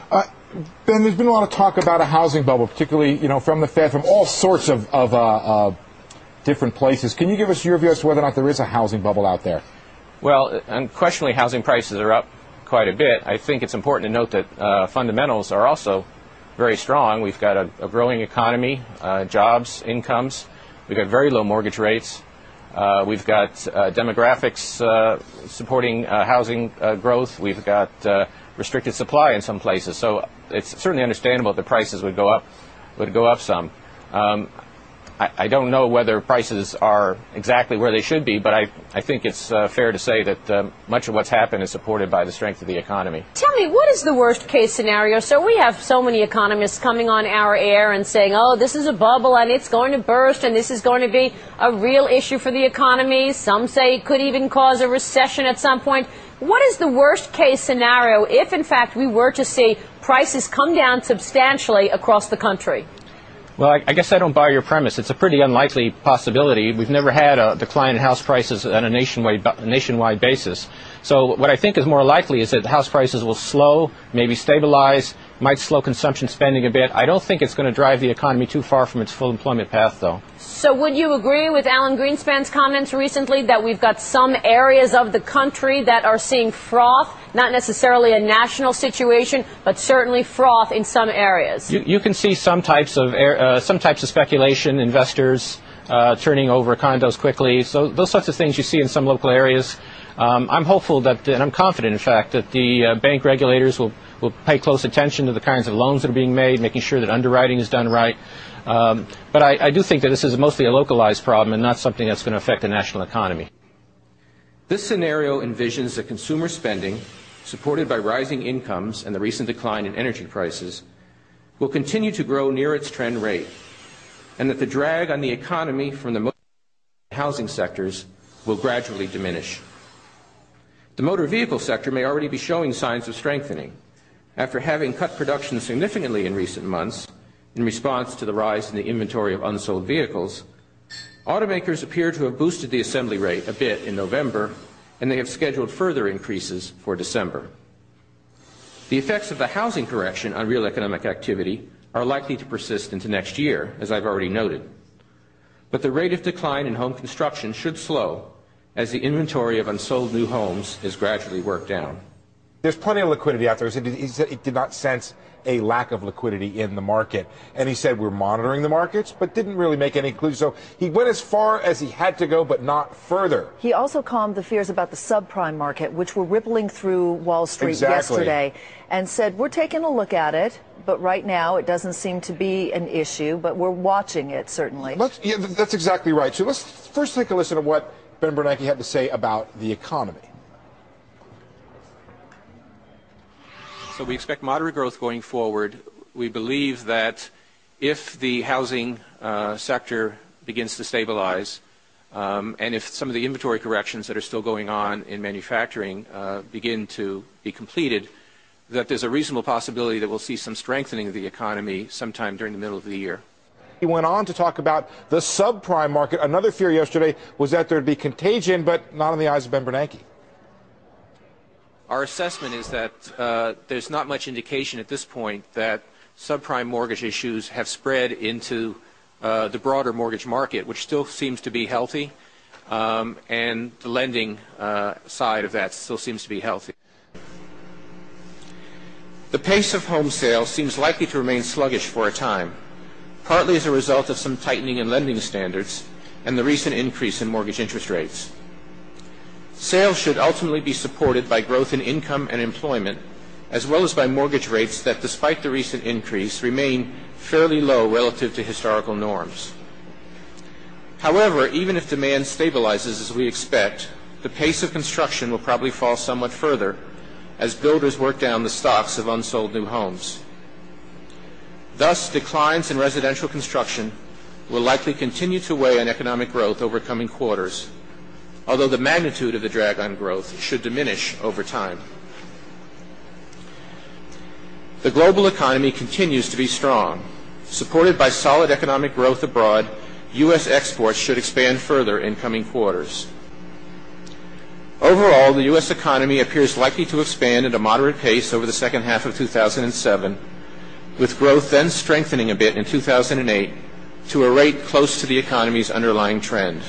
Ben, there's been a lot of talk about a housing bubble, particularly, from the Fed, from all sorts of different places. Can you give us your view as to whether or not there is a housing bubble out there? Well, unquestionably, housing prices are up quite a bit. I think it's important to note that fundamentals are also very strong. We've got a growing economy, jobs, incomes. We've got very low mortgage rates. We've got demographics supporting housing growth. We've got restricted supply in some places. So it's certainly understandable that the prices would go up some. I don't know whether prices are exactly where they should be, but I think it's fair to say that much of what's happened is supported by the strength of the economy. Tell me, what is the worst case scenario? So we have so many economists coming on our air and saying, oh, this is a bubble and it's going to burst and this is going to be a real issue for the economy. Some say it could even cause a recession at some point. What is the worst case scenario if, in fact, we were to see prices come down substantially across the country? Well, I guess I don't buy your premise. It's a pretty unlikely possibility. We've never had a decline in house prices on a nationwide basis. So what I think is more likely is that house prices will slow, maybe stabilize, might slow consumption spending a bit. I don't think it's going to drive the economy too far from its full employment path, though. So would you agree with Alan Greenspan's comments recently that we've got some areas of the country that are seeing froth, not necessarily a national situation, but certainly froth in some areas? You can see some types of speculation, investors turning over condos quickly. So those sorts of things you see in some local areas. I'm hopeful that, and I'm confident, in fact, that the bank regulators will pay close attention to the kinds of loans that are being made, making sure that underwriting is done right. But I do think that this is mostly a localized problem and not something that's going to affect the national economy. This scenario envisions that consumer spending, supported by rising incomes and the recent decline in energy prices, will continue to grow near its trend rate, and that the drag on the economy from the housing sectors will gradually diminish. The motor vehicle sector may already be showing signs of strengthening. After having cut production significantly in recent months in response to the rise in the inventory of unsold vehicles, automakers appear to have boosted the assembly rate a bit in November, and they have scheduled further increases for December. The effects of the housing correction on real economic activity are likely to persist into next year, as I've already noted. But the rate of decline in home construction should slow as the inventory of unsold new homes is gradually worked down. There's plenty of liquidity out there. He said he did not sense a lack of liquidity in the market. And he said we're monitoring the markets, but didn't really make any clues. So he went as far as he had to go, but not further. He also calmed the fears about the subprime market, which were rippling through Wall Street yesterday, and said we're taking a look at it, but right now it doesn't seem to be an issue, but we're watching it, certainly. Yeah, that's exactly right. So let's first take a listen to what Ben Bernanke had to say about the economy. So we expect moderate growth going forward. We believe that if the housing sector begins to stabilize, and if some of the inventory corrections that are still going on in manufacturing begin to be completed, that there's a reasonable possibility that we'll see some strengthening of the economy sometime during the middle of the year. He went on to talk about the subprime market. Another fear yesterday was that there'd be contagion, but not in the eyes of Ben Bernanke. Our assessment is that there's not much indication at this point that subprime mortgage issues have spread into the broader mortgage market, which still seems to be healthy, and the lending side of that still seems to be healthy. The pace of home sales seems likely to remain sluggish for a time, partly as a result of some tightening in lending standards and the recent increase in mortgage interest rates. Sales should ultimately be supported by growth in income and employment, as well as by mortgage rates that, despite the recent increase, remain fairly low relative to historical norms. However, even if demand stabilizes as we expect, the pace of construction will probably fall somewhat further as builders work down the stocks of unsold new homes. Thus, declines in residential construction will likely continue to weigh on economic growth over coming quarters, although the magnitude of the drag on growth should diminish over time. The global economy continues to be strong. Supported by solid economic growth abroad, U.S. exports should expand further in coming quarters. Overall, the U.S. economy appears likely to expand at a moderate pace over the second half of 2007, with growth then strengthening a bit in 2008 to a rate close to the economy's underlying trend.